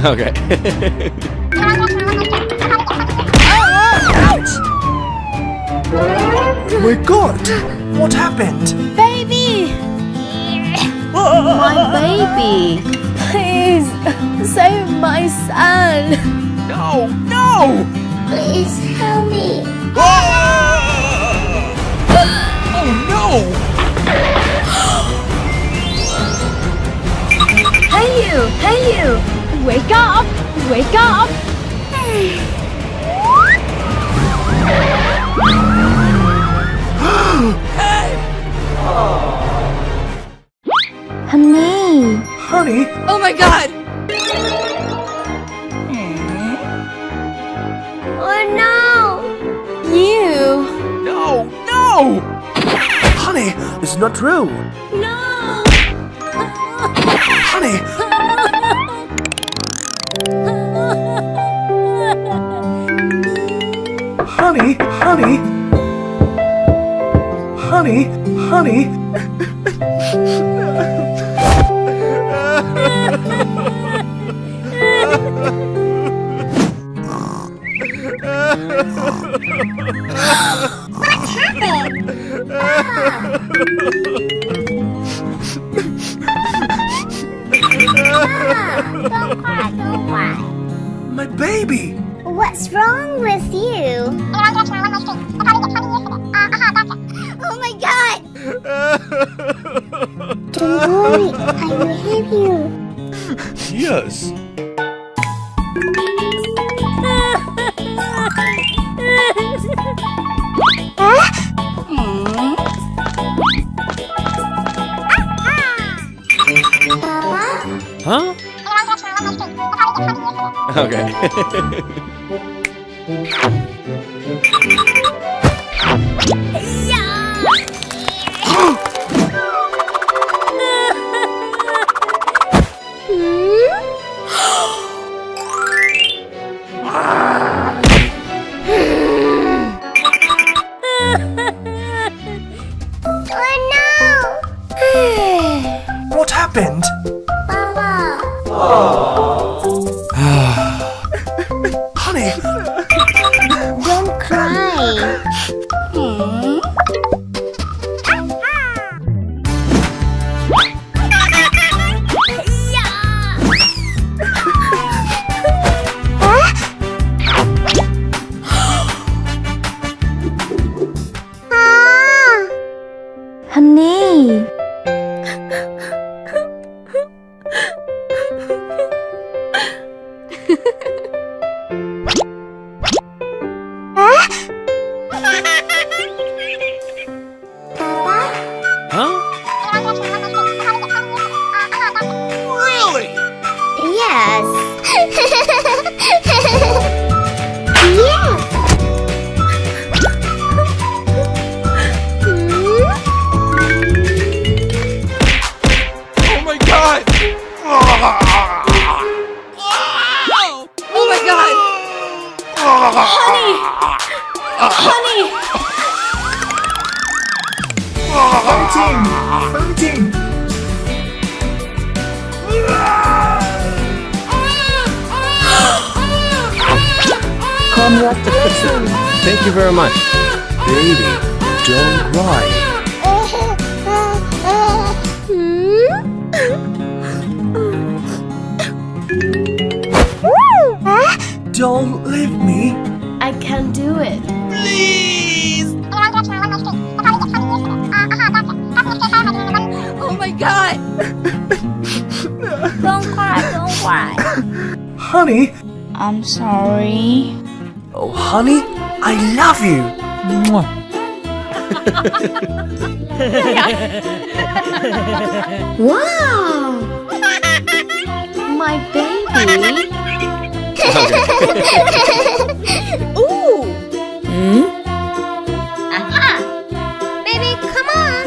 Okay. Ouch! My God! What happened? Baby! My baby. Please, save my son. No! No! Please help me. Oh no! Hey you! Hey you! Wake up! Wake up! Honey! Honey, Oh my God! Oh no! You! No! No! honey, it's not true. No! Honey, honey, honey, honey, honey. Don't cry, don't cry. My baby. What's wrong with you? Oh my God! Don't worry, I will help you. Yes. Papa? Huh? Okay. Oh no! What happened? Papa! Honey, Don't cry. Honey! Huh? Really? Yes. Yeah. Oh my god! Oh my God! Honey! Honey! fighting! Congratulations! Thank you very much. Baby, don't cry. Don't leave me. I can do it. Please! Oh my God! Don't cry, don't cry. Honey, I'm sorry. oh honey, I love you. Wow! My baby. Ooh! Aha! Baby, come on!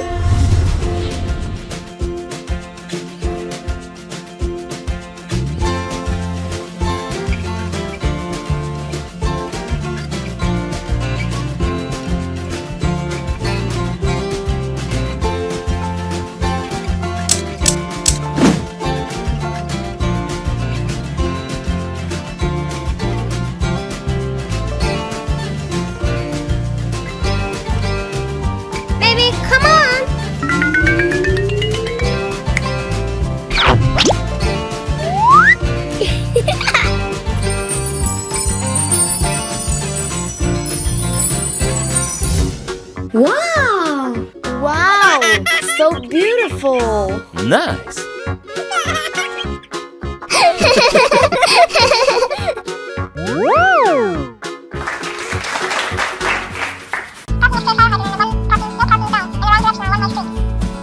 Nice.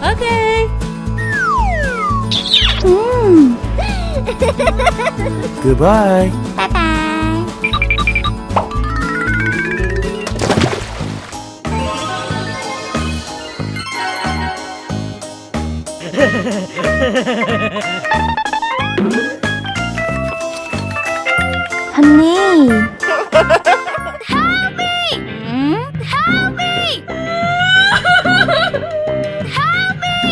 Okay. Goodbye. Bye bye. Honey. Help me! Help me! Help me!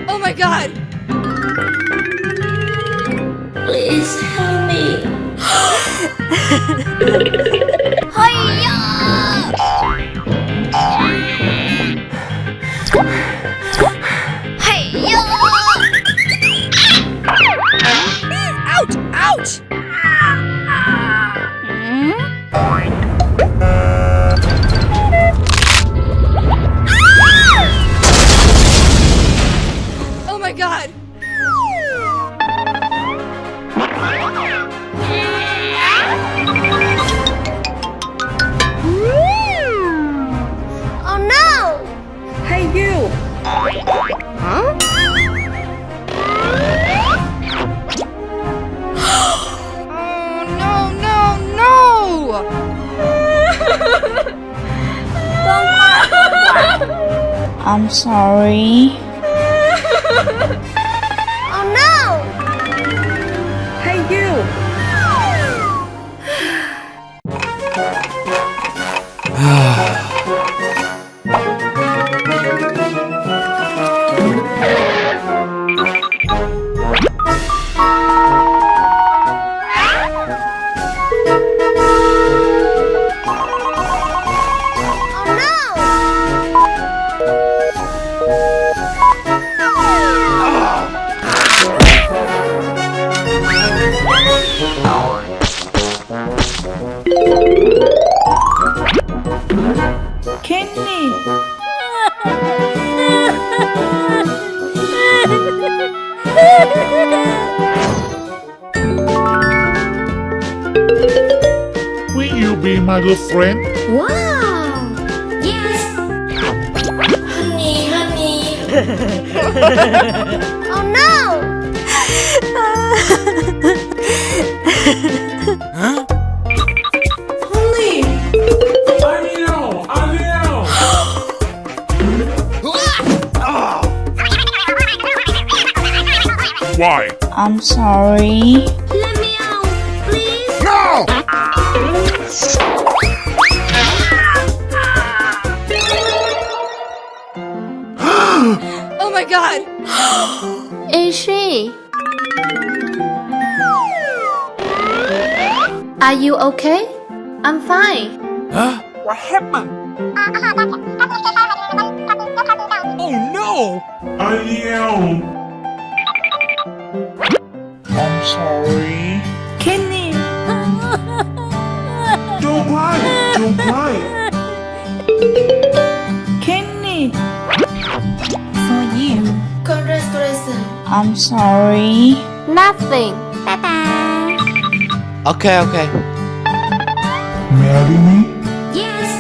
Oh my god! Please help me. Ouch! Ouch! Oh my god! Oh no! Hey you! Huh? Oh no no no! I'm sorry. Oh no! Hey you! Kenny. Will you be my good friend? Wow! Yes! Honey, honey! Oh no! Honey! Why? I'm sorry. Let me out, please! No! Oh my god! Is she? Are you okay? I'm fine. What happened? Oh no! Ariel! I'm sorry. Kenny. Don't cry! Don't cry! Kenny. For you. Congratulations. I'm sorry. Nothing. Bye bye. Okay, okay. Marry me? Yes.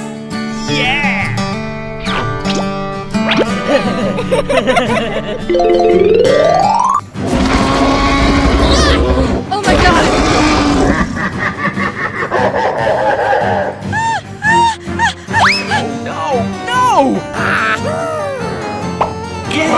Oh my god! No! No! Kenny.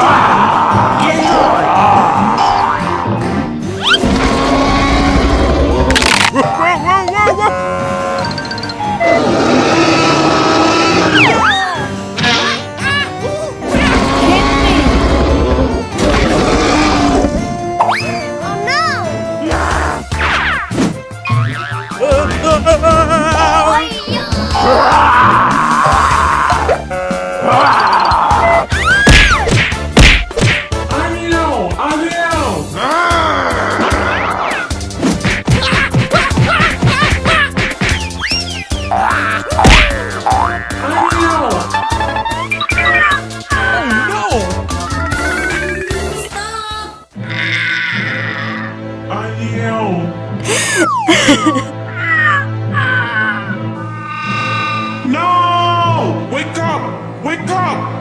No! Wake up! Wake up!